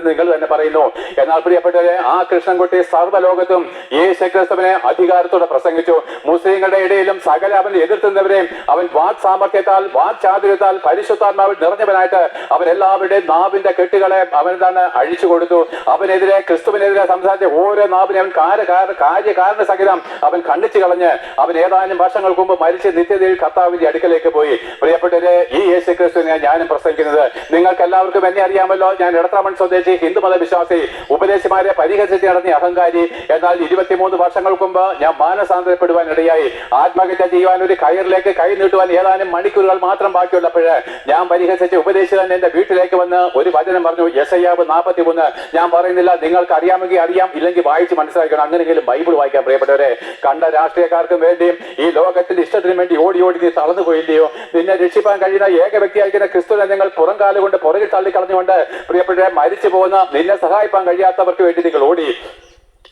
നിങ്ങൾ തന്നെ പറയുന്നു. എന്നാൽ പ്രിയപ്പെട്ടവരെ, ആ കൃഷ്ണൻകുട്ടി സർവ്വലോകത്തും യേശു ക്രിസ്തുവിനെ അധികാരത്തോടെ പ്രസംഗിച്ചു. മുസ്ലിങ്ങളുടെ ഇടയിലും സകല അവൻ എതിർത്തുന്നവരെയും അവൻ വാക് സാമർത്ഥ്യത്താൽ, വാക് ചാതുര്യത്താൽ, പരിശുദ്ധാത്മാവിൽ നിറഞ്ഞവനായിട്ട് അവൻ എല്ലാവരുടെയും നാവിന്റെ കെട്ടുകളെ അവൻ എന്താണ് അഴിച്ചു കൊടുത്തു. അവനെതിരെ, ക്രിസ്തുവിനെതിരെ സംസാരിച്ച ഓരോ നാവിനെ അവൻ കാര്യകാരണ സഹിതം അവൻ ഖണ്ഡിച്ചു കളഞ്ഞ് അവൻ ഏതാനും വർഷങ്ങൾക്ക് മുമ്പ് മരിച്ച് നിത്യതയിൽ കർത്താവിന്റെ അടുക്കലേക്ക് പോയി. പ്രിയപ്പെട്ടവരെ, ഈ യേശു ക്രിസ്തുവിനെ ഞാനും പ്രസംഗിക്കുന്നത്. നിങ്ങൾക്ക് എല്ലാവർക്കും എന്നെ അറിയാമല്ലോ. ഞാൻ ഇടത്തമൺ സ്വദേശി, ഹിന്ദുമത വിശ്വാസി, ഉപദേശിമാരെ പരിഹസിച്ച് നടത്തിയ അഹങ്കാരി. എന്നാൽ 23 വർഷങ്ങൾക്ക് മുമ്പ് ഞാൻ മാനസാന്തരപ്പെടുവാൻ ഇടയായി. ആത്മഹത്യ ചെയ്യുവാൻ ഒരു കയറിലേക്ക് കൈ നീട്ടുവാൻ ഏതാനും മണിക്കൂറുകൾ മാത്രം ബാക്കിയുള്ളപ്പോഴ് ഞാൻ പരിഹസിച്ച് ഉപദേശിക്കാൻ എന്റെ വീട്ടിലേക്ക് വന്ന് ഒരു വചനം പറഞ്ഞു, യെശയ്യാവ് 43. ഞാൻ പറയുന്നില്ല, നിങ്ങൾക്ക് അറിയാമെങ്കിൽ അറിയാം, ഇല്ലെങ്കിൽ വായിച്ച് മനസ്സിലാക്കണം. അങ്ങനെയെങ്കിലും ബൈബിൾ വായിക്കാൻ. പ്രിയപ്പെട്ടവരെ, കണ്ട രാഷ്ട്രീയക്കാർക്കും വേണ്ടിയും ഈ ലോകത്തിന്റെ ഇഷ്ടത്തിനും വേണ്ടി ഓടി ഓടി നീ തളർന്നു പോയില്ലയോ? നിന്നെ രക്ഷിപ്പാൻ കഴിയുന്ന ഏക വ്യക്തിയായിരിക്കുന്ന ക്രിസ്തുവിനെ നിങ്ങൾ പുറംകാലുകൊണ്ട് പുറകിൽ തള്ളിക്കളഞ്ഞുകൊണ്ട് പ്രിയപ്പെട്ടവരെ മരിച്ചു പോകുന്ന, നിന്നെ സഹായിപ്പാൻ കഴിയാത്തവർക്ക് വേണ്ടി നിങ്ങൾ ഓടി.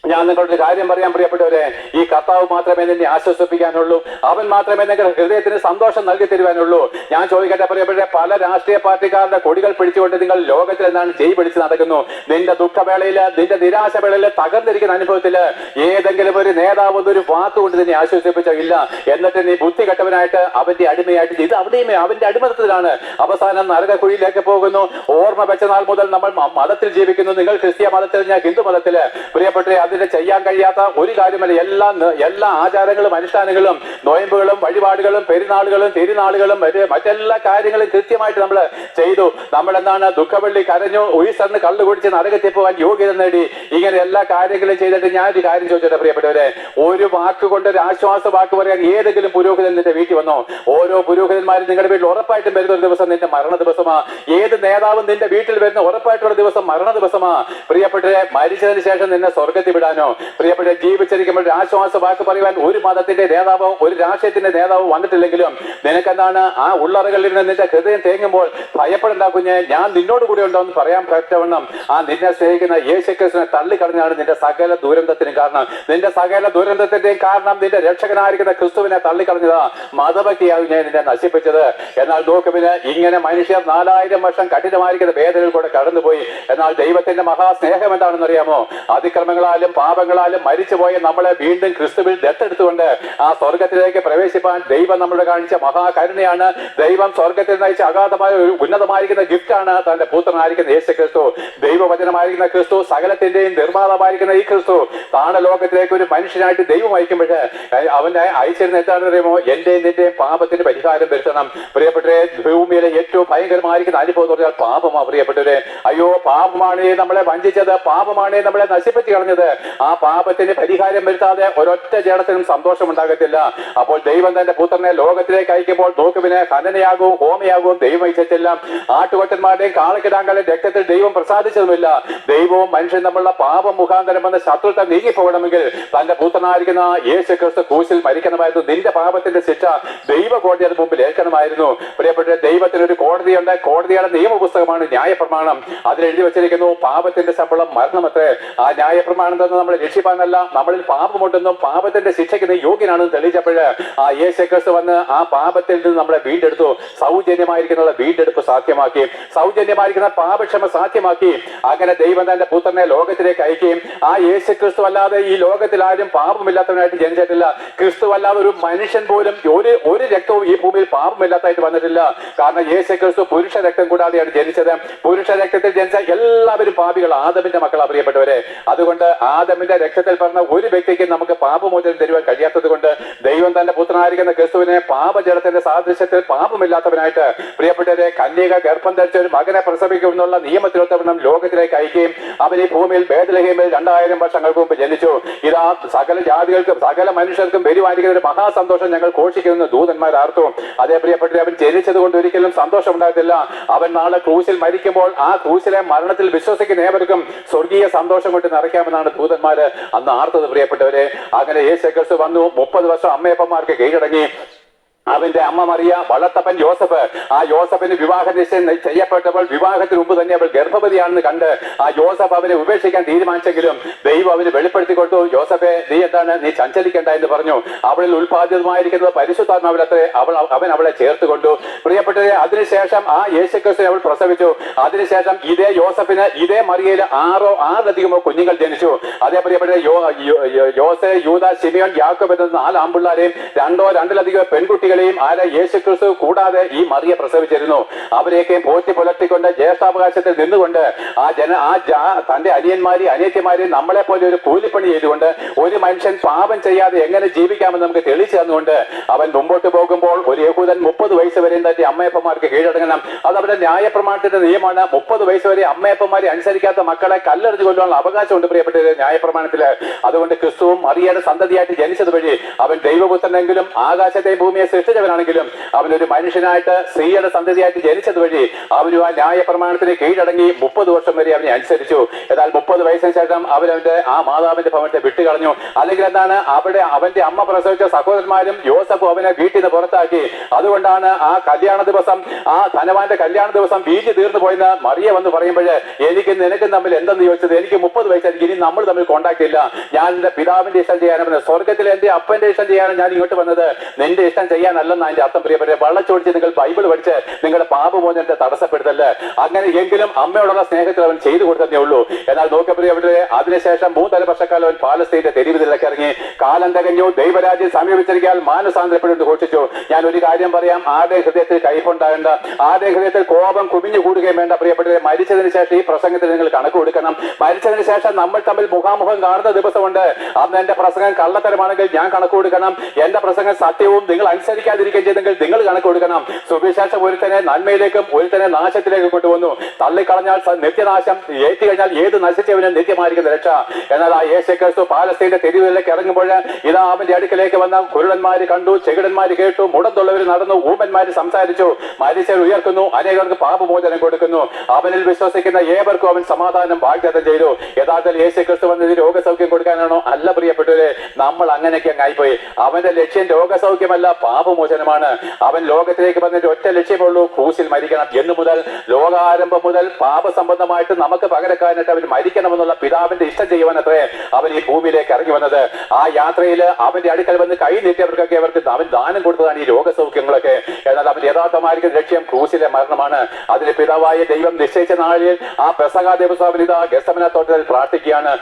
ഞാൻ നിങ്ങളൊരു കാര്യം പറയാൻ പ്രിയപ്പെട്ടവരെ, ഈ കർത്താവ് മാത്രമേ നിന്നെ ആശ്വസിപ്പിക്കാനുള്ളൂ. അവൻ മാത്രമേ നിങ്ങളുടെ ഹൃദയത്തിന് സന്തോഷം നൽകി തരുവാനുള്ളൂ. ഞാൻ ചോദിക്കട്ടെ പ്രിയപ്പെട്ടവരെ, പല രാഷ്ട്രീയ പാർട്ടിക്കാരുടെ കൊടികൾ പിടിച്ചുകൊണ്ട് നിങ്ങൾ ലോകത്തിൽ എന്താണ് ജയ് പിടിച്ച് നടക്കുന്നു? നിന്റെ ദുഃഖവേളയിൽ, നിന്റെ നിരാശവേളയിൽ, തകർന്നിരിക്കുന്ന അനുഭവത്തിൽ ഏതെങ്കിലും ഒരു നേതാവ് ഒരു വാക്കുകൊണ്ട് നിന്നെ ആശ്വസിപ്പിച്ചോ? ഇല്ല. എന്നിട്ട് നീ ബുദ്ധി കെട്ടവനായിട്ട് അവന്റെ അടിമയായിട്ട്, ഇത് അവിടെയും അവന്റെ അടിമത്തത്തിലാണ്. അവസാനം നരകക്കുഴിയിലേക്ക് പോകുന്നു. ഓർമ്മ വെച്ച നാൾ മുതൽ നമ്മൾ മതത്തിൽ ജീവിക്കുന്നു. നിങ്ങൾ ക്രിസ്തീയ മതത്തിൽ, ഞാൻ ഹിന്ദു മതത്തില്. പ്രിയപ്പെട്ടവരെ, അതിന് ചെയ്യാൻ കഴിയാത്ത ഒരു കാര്യമല്ല. എല്ലാ ആചാരങ്ങളും അനുഷ്ഠാനങ്ങളും, നോയമ്പുകളും, വഴിപാടുകളും, പെരുന്നാളുകളും, തിരുനാളുകളും, മറ്റെല്ലാ കാര്യങ്ങളും കൃത്യമായിട്ട് നമ്മൾ ചെയ്തു. നമ്മൾ എന്താണ് ദുഃഖവെള്ളി കരഞ്ഞു, ഉയർന്ന് കള്ളു കുടിച്ച് നരകത്തിൽ പോകാൻ യോഗ്യത നേടി. ഇങ്ങനെ എല്ലാ കാര്യങ്ങളും ചെയ്തിട്ട് ഞാനൊരു കാര്യം ചോദിച്ചോട്ടെ പ്രിയപ്പെട്ടവരെ, ഒരു വാക്കുകൊണ്ട് ഒരു ആശ്വാസ വാക്ക് പറയാൻ ഏതെങ്കിലും പുരോഹിതൻ നിന്റെ വീട്ടിൽ വന്നോ? ഓരോ പുരോഹിതന്മാരും നിങ്ങളുടെ വീട്ടിൽ ഉറപ്പായിട്ടും വരുന്ന ഒരു ദിവസം നിന്റെ മരണ ദിവസമാ. ഏത് നേതാവും നിന്റെ വീട്ടിൽ വരുന്ന ഉറപ്പായിട്ടുള്ള ദിവസം മരണ ദിവസമാ. പ്രിയപ്പെട്ടവരെ, മരിച്ചതിന് ശേഷം നിന്നെ സ്വർഗത്തിൽ വിടാനോ? പ്രിയപ്പെട്ട, ജീവിച്ചിരിക്കുമ്പോൾ ഒരു ആശ്വാസ വാക്ക് പറയുവാൻ ഒരു മതത്തിന്റെ നേതാവോ ഒരു രാഷ്ട്രീയത്തിന്റെ നേതാവോ വന്നിട്ടില്ലെങ്കിലും നിനക്കെന്താണ് ആ ഉള്ളറകളിൽ നിന്ന് നിന്റെ ഹൃദയം തേങ്ങുമ്പോൾ ഭയപ്പെടേണ്ട കുഞ്ഞെ, ഞാൻ നിന്നോട് കൂടെ ഉണ്ടോ എന്ന് പറയാൻ പറ്റവണ്ണം ആ നിന്നെ സ്നേഹിക്കുന്ന യേശുക്രിസ്തുവിനെ തള്ളിക്കളഞ്ഞാണ് നിന്റെ സകല ദുരന്തത്തിനും കാരണം. നിന്റെ സകല ദുരന്തത്തിന്റെയും കാരണം നിന്റെ രക്ഷകനായിരിക്കുന്ന ക്രിസ്തുവിനെ തള്ളിക്കളഞ്ഞതാ. മതഭക്തിയാകും ഞാൻ നിന്നെ നശിപ്പിച്ചത്. എന്നാൽ നോക്കുവിന് ഇങ്ങനെ മനുഷ്യർ 4000 വർഷം കഠിനമായിരിക്കുന്ന വേദനയിൽ കൂടെ കടന്നുപോയി. എന്നാൽ ദൈവത്തിന്റെ മഹാസ്നേഹം എന്താണെന്ന് അറിയാമോ? അതിക്രമങ്ങളാലും പാപങ്ങളാലും മരിച്ചുപോയ നമ്മളെ വീണ്ടും ക്രിസ്തുവിൽ ദത്തെടുത്തുകൊണ്ട് ആ സ്വർഗത്തിലേക്ക് പ്രവേശിപ്പാൻ ദൈവം നമ്മളെ കാണിച്ച മഹാകരുണയാണ്. ദൈവം സ്വർഗത്തിൽ നയിച്ച അഗാധമായ ഒരു ഉന്നതമായിരിക്കുന്ന ഗിഫ്റ്റാണ് തന്റെ പുത്രനായിരിക്കുന്ന യേശു ക്രിസ്തു. ദൈവവചനമായിരിക്കുന്ന ക്രിസ്തു, സകലത്തിന്റെയും നിർമ്മാതാവായിരിക്കുന്ന ഈ ക്രിസ്തു താണലോകത്തിലേക്ക് ഒരു മനുഷ്യനായിട്ട് ദൈവം അയക്കുമ്പോൾ അവനെ അയച്ചിരുന്ന എന്താണെന്ന് അറിയുമോ? എന്റെയും നിന്റെയും പാപത്തിന് പരിഹാരം വരുത്തണം. പ്രിയപ്പെട്ടവരെ, ഭൂമിയിലെ ഏറ്റവും ഭയങ്കരമായിരിക്കുന്ന അനുഭവം എന്ന് പറഞ്ഞാൽ പാപമാ. പ്രിയപ്പെട്ടവരെ, അയ്യോ, പാപമാണ് നമ്മളെ വഞ്ചിച്ചത്, പാപമാണ് നമ്മളെ നശിപ്പിച്ചു കളഞ്ഞത്. ആ പാപത്തിന് പരിഹാരം വരുത്താതെ ഒരൊറ്റ ജഡത്തിനും സന്തോഷം ഉണ്ടാകത്തില്ല. അപ്പോൾ ദൈവം തന്റെ പുത്രനെ ലോകത്തിലേക്ക് അയക്കുമ്പോൾ നോക്കുവിന് ഖനനയാകും, ഹോമയാകും ദൈവം അയച്ചിട്ടില്ല. ആട്ടുകൊറ്റന്മാരുടെയും കാളക്കിടാങ്ങളുടെയും രക്തത്തിൽ ദൈവം പ്രസാദിച്ചതുമില്ല. ദൈവവും മനുഷ്യൻ തമ്മിലുള്ള പാപം മുഖാന്തരം വന്ന ശത്രുത നീങ്ങിപ്പോകണമെങ്കിൽ തന്റെ പുത്രനായിരിക്കുന്ന യേശു ക്രിസ്തു ക്രൂശിൽ മരിക്കണമായിരുന്നു. നിന്റെ പാപത്തിന്റെ ശിക്ഷ ദൈവ കോടതിയുടെ മുമ്പിൽ ഏൽക്കണമായിരുന്നു. പ്രിയപ്പെട്ട, ദൈവത്തിന് ഒരു കോടതിയുണ്ട്. കോടതിയുടെ നിയമപുസ്തകമാണ് ന്യായപ്രമാണം. അതിൽ എഴുതി വെച്ചിരിക്കുന്നു, പാപത്തിന്റെ ശമ്പളം മരണമത്രേ. ആ ന്യായപ്രമാണം നമ്മളെ രക്ഷിപ്പാനല്ല, നമ്മളിൽ പാപമുണ്ടെന്നും പാപത്തിന്റെ ശിക്ഷയ്ക്ക് നീ യോഗ്യനാണെന്ന് തെളിയിച്ചപ്പോൾ ആ യേശു ക്രിസ്തു വന്ന് ആ പാപത്തിൽ നിന്ന് നമ്മളെ വീണ്ടെടുത്തു. സൗജന്യമായിരിക്കുന്ന വീണ്ടെടുപ്പ് സാധ്യമാക്കി, സൗജന്യമായിരിക്കുന്ന പാപക്ഷമ സാധ്യമാക്കി. അങ്ങനെ ദൈവം തന്റെ പുത്രനെ ലോകത്തിലേക്ക് അയക്കുകയും ആ യേശു ക്രിസ്തു അല്ലാതെ ഈ ലോകത്തിൽ ആരും പാപമില്ലാത്തവനായിട്ട് ജനിച്ചിട്ടില്ല. ക്രിസ്തു അല്ലാതെ ഒരു മനുഷ്യൻ പോലും ഒരു രക്തവും ഈ ഭൂമിയിൽ പാപമില്ലാത്തായിട്ട് വന്നിട്ടില്ല. കാരണം യേശു ക്രിസ്തു പുരുഷ രക്തം കൂടാതെയാണ് ജനിച്ചത്. പുരുഷ രക്തത്തിൽ ജനിച്ച എല്ലാവരും പാപികൾ, ആദമിന്റെ മക്കളാ. പ്രിയപ്പെട്ടവരെ, അതുകൊണ്ട് ആദമിന്റെ രക്തത്തിൽ പറഞ്ഞ ഒരു വ്യക്തിക്ക് നമുക്ക് പാപമോചനം തരുവാൻ കഴിയാത്തത് കൊണ്ട് ദൈവം തന്റെ പുത്രനായിരിക്കുന്ന ക്രിസ്തുവിനെ പാപജലത്തിന്റെ സാദൃശ്യത്തിൽ പാപമില്ലാത്തവനായിട്ട് പ്രിയപ്പെട്ടവരെ കന്യക ഗർഭം ധരിച്ച ഒരു മകനെ പ്രസവിക്കുമെന്നുള്ള നിയമത്തിലൊത്തവണ്ണം ലോകത്തിലേക്ക് അയക്കുകയും അവൻ ഈ ഭൂമിയിൽ ബേത്ലഹേമിൽ 2000 വർഷങ്ങൾക്ക് മുമ്പ് ജനിച്ചു. ഇതാ സകല ജാതികൾക്കും സകല മനുഷ്യർക്കും വരുവായിരിക്കുന്ന ഒരു മഹാസന്തോഷം ഞങ്ങൾ ഘോഷിക്കുന്ന ദൂതന്മാർ ആർത്തു. അതേ പ്രിയപ്പെട്ടവരെ, അവൻ ജനിച്ചത് കൊണ്ട് ഒരിക്കലും സന്തോഷം ഉണ്ടാകത്തില്ല. അവൻ നാളെ ക്രൂശിൽ മരിക്കുമ്പോൾ ആ ക്രൂശിലെ മരണത്തിൽ വിശ്വസിക്കുന്ന ഏവർക്കും സ്വർഗീയ സന്തോഷം കൊണ്ട് നിറയ്ക്കാമെന്നാണ് ദൂതന്മാര് അന്ന് ആർത്തത്. പ്രിയപ്പെട്ടവരെ, അങ്ങനെ യേശു ക്രിസ്തു വന്നു. 30 വർഷം അമ്മയപ്പന്മാർക്ക് കീഴടങ്ങി. അവന്റെ അമ്മ മറിയ, വളർത്തപ്പൻ യോസഫ്. ആ യോസഫിന് വിവാഹ നിശ്ചയം ചെയ്യപ്പെട്ടപ്പോൾ വിവാഹത്തിന് മുമ്പ് തന്നെ അവൾ ഗർഭവതിയാണെന്ന് കണ്ട് ആ യോസഫ് അവനെ ഉപേക്ഷിക്കാൻ തീരുമാനിച്ചെങ്കിലും ദൈവം അവന് വെളിപ്പെടുത്തി കൊടുത്തു, യോസഫെ നീ ചഞ്ചലിക്കേണ്ട എന്ന് പറഞ്ഞു. അവളിൽ ഉൽപാദിതമായിരിക്കുന്നത് പരിശുദ്ധാത്മാവിലത്രേ. അവൻ അവളെ ചേർത്ത് കൊണ്ടു. പ്രിയപ്പെട്ടവരെ, അതിനുശേഷം ആ യേശുക്രിസ്തുവിനെ അവൾ പ്രസവിച്ചു. അതിനുശേഷം ഇതേ യോസഫിന് ഇതേ മറിയയിൽ ആറിലധികമോ കുഞ്ഞുങ്ങൾ ജനിച്ചു. അതേ പ്രിയപ്പെട്ട യോസെ, യൂദ, ശിമിയോൻ, യാക്കോബ് എന്ന 4 ആൺപിള്ളാരെയും രണ്ടിലധികം പെൺകുട്ടികളെയും യേശുക്രിസ്തു കൂടാതെ ഈ മറിയ പ്രസവിച്ചിരുന്നു. അവരെയൊക്കെയും പോറ്റി പുലർത്തിക്കൊണ്ട് ജ്യേഷ്ഠാവകാശത്തിൽ നിന്നുകൊണ്ട് തന്റെ അനിയന്മാരെയും നമ്മളെ പോലെ ഒരു കൂലിപ്പണി ചെയ്തുകൊണ്ട് ഒരു മനുഷ്യൻ പാപം ചെയ്യാതെ എങ്ങനെ ജീവിക്കാമെന്ന് നമുക്ക് തെളിച്ചു തന്നുകൊണ്ട് അവൻ മുമ്പോട്ട് പോകുമ്പോൾ ഒരു യഹൂദൻ 30 വയസ്സ് വരെയും തന്റെ അമ്മയപ്പന്മാർക്ക് കീഴടങ്ങണം. അത് അവരുടെ ന്യായപ്രമാണത്തിന്റെ നിയമമാണ്. 30 വയസ്സ് വരെ അമ്മയപ്പന്മാരെ അനുസരിക്കാത്ത മക്കളെ കല്ലെറിഞ്ഞു കൊല്ലുവാനുള്ള അവകാശമുണ്ട് പ്രിയപ്പെട്ടത് ന്യായപ്രമാണത്തില്. അതുകൊണ്ട് ക്രിസ്തുവും മറിയയുടെ സന്തതിയായിട്ട് ജനിച്ചത് വഴി അവൻ ദൈവപുത്രനെങ്കിലും ആകാശത്തെ ഭൂമിയെ സൃഷ്ടിച്ചവനാണെങ്കിലും അവനൊരു മനുഷ്യനായിട്ട് സ്ത്രീയുടെ സന്തതിയായിട്ട് ജനിച്ചത് വഴി അവനും ആ ന്യായപ്രമാണത്തിന് കീഴടങ്ങി 30 വർഷം വരെ അവനെ അനുസരിച്ചു. എന്നാൽ 30 വയസ്സിന് ശേഷം അവനവന്റെ ആ മാതാവിന്റെ ഭവനത്തെ വിട്ടുകളഞ്ഞു. അല്ലെങ്കിൽ എന്താണ്, അവന്റെ അമ്മ പ്രസവിച്ച സഹോദരന്മാരും യോസഫും അവനെ വീട്ടിൽ നിന്ന് പുറത്താക്കി. അതുകൊണ്ടാണ് ആ കല്യാണ ദിവസം, ആ ധനവാന്റെ കല്യാണ ദിവസം വീഞ്ഞ് തീർന്നു പോയെന്ന് മറിയ വന്ന് പറയുമ്പോൾ എനിക്ക് നിനക്കും തമ്മിൽ എന്തെന്ന് ചോദിച്ചത്, എനിക്ക് 30 വയസ്സായിരിക്കും, ഇനി നമ്മൾ തമ്മിൽ കോണ്ടാക്ട് ഇല്ല. ഞാൻ എന്റെ പിതാവിന്റെ ഇഷ്ടം ചെയ്യാനും സ്വർഗത്തിൽ എന്റെ അപ്പന്റെ ഇഷ്ടം ചെയ്യാനും ഞാൻ ഇങ്ങോട്ട് വന്നത്, നിന്റെ ഇഷ്ടം ചെയ്യാനല്ലെന്ന് അതിന്റെ അർത്ഥം. പ്രിയപ്പെട്ട വള്ളച്ചോടിച്ച് നിങ്ങൾ ബൈബിൾ പഠിച്ച് നിങ്ങളുടെ പാപമോചനത്തെ തടസ്സപ്പെടുത്തല്ലേ. അങ്ങനെ എങ്കിലും അമ്മയോടുള്ള സ്നേഹത്തിൽ അവൻ ചെയ്തു കൊടുത്തതേ ഉള്ളൂ. എന്നാൽ നോക്കിയ പ്രിയപ്പെട്ടവരെ, അതിനുശേഷം 3 വർഷക്കാലം അവൻ പാലസ്തീന്റെ തെരുവിലേക്ക് ഇറങ്ങി. കാലം തികഞ്ഞു, ദൈവരാജ്യം സമീപിച്ചിരിക്കാൻ മാനസാന്തരപ്പെടുന്നു ഘോഷിച്ചു. ഞാൻ ഒരു കാര്യം പറയാം, ആരുടെ ഹൃദയത്തിൽ കൈപ്പുണ്ടാകേണ്ട, ആരുടെ ഹൃദയത്തിൽ കോപം കുമിഞ്ഞു കൂടുകയും വേണ്ട. പ്രിയപ്പെട്ടവരെ, മരിച്ചതിന് ശേഷം ഈ പ്രസംഗത്തിൽ നിങ്ങൾ കണക്ക് കൊടുക്കണം. മരിച്ചതിന് ശേഷം നമ്മൾ തമ്മിൽ മുഖാമുഖം കാണുന്ന ദിവസമുണ്ട്. അന്ന് എന്റെ പ്രസംഗം കള്ളത്തരമാണെങ്കിൽ ഞാൻ കണക്ക് കൊടുക്കണം. എന്റെ പ്രസംഗം സത്യവും നിങ്ങൾ അനുസരിക്കാതിരിക്കുകയും ചെയ്തെങ്കിൽ നിങ്ങൾ കണക്ക് കൊടുക്കണം. സുവിശേഷം ഒരുത്തനെ നന്മയിലേക്കും ഒരുത്തനെ നാശത്തിലേക്കും കൊണ്ടുവന്നു. തള്ളിക്കളഞ്ഞാൽ നിത്യനാശം, ഏറ്റുകഴിഞ്ഞാൽ ഏത് നശിച്ചവനും നിത്യമായിരിക്കുന്ന രക്ഷ. എന്നാൽ ആ യേശുക്രിസ്തു പാലസ്തീന്റെ തെരുവിലേക്ക് ഇറങ്ങുമ്പോൾ ഇതാ അവന്റെ അടുക്കലേക്ക് വന്ന കുരുടന്മാര് കണ്ടു, ചെകിടന്മാര് കേട്ടു, മുടന്തുള്ളവർ നടന്നു, ഊമന്മാര് സംസാരിച്ചു, മരിച്ചവർ ഉയർക്കുന്നു, അനേകർക്ക് പാപമോചനം കൊടുക്കുന്നു. അവനിൽ വിശ്വസിക്കുന്ന ഏവർക്കും അവൻ സമാധാനം വാഗ്ദത്തം ചെയ്തു. യഥാർത്ഥത്തിൽ യേശുക്രിസ്തു വന്നത് രോഗസൗഖ്യം കൊടുക്കാനാണോ? അല്ല പ്രിയപ്പെട്ടവരെ, നമ്മൾ അങ്ങനെയൊക്കെ ആയിപ്പോയി. അവന്റെ ലക്ഷ്യം രോഗസൗഖ്യമല്ല, പാപമോചനമാണ്. അവൻ ലോകത്തിലേക്ക് വന്നതിന്റെ ഒറ്റ ലക്ഷ്യമുള്ളൂ, ക്രൂശിൽ മരിക്കണം. എന്നു മുതൽ, ലോകാരംഭം മുതൽ പാപസംബന്ധമായിട്ട് നമുക്ക് പകരക്കാനായിട്ട് അവൻ മരിക്കണമെന്നുള്ള പിതാവിന്റെ ഇഷ്ടം ചെയ്യുവാനത്രേ അവൻ ഈ ഭൂമിയിലേക്ക് ഇറങ്ങി വന്നത്. ആ യാത്രയിൽ അവന്റെ അടുക്കൽ വന്ന് കൈ നീട്ടിയവർക്കൊക്കെ അവർക്ക് അവൻ ദാനം കൊടുത്തതാണ് ഈ രോഗസൗഖ്യങ്ങളൊക്കെ. എന്നാൽ അവൻ യഥാർത്ഥമായിരിക്കുന്ന ലക്ഷ്യം ക്രൂശിലെ മരണമാണ്. അതിന് പിതാവായ ദൈവം നിശ്ചയിച്ച നാളിൽ ആ പെസഹ ദിവസം അവൻ ഇതാ ഗെത്സമന തോട്ടത്തിൽ പ്രാർത്ഥിക്കുകയാണ്.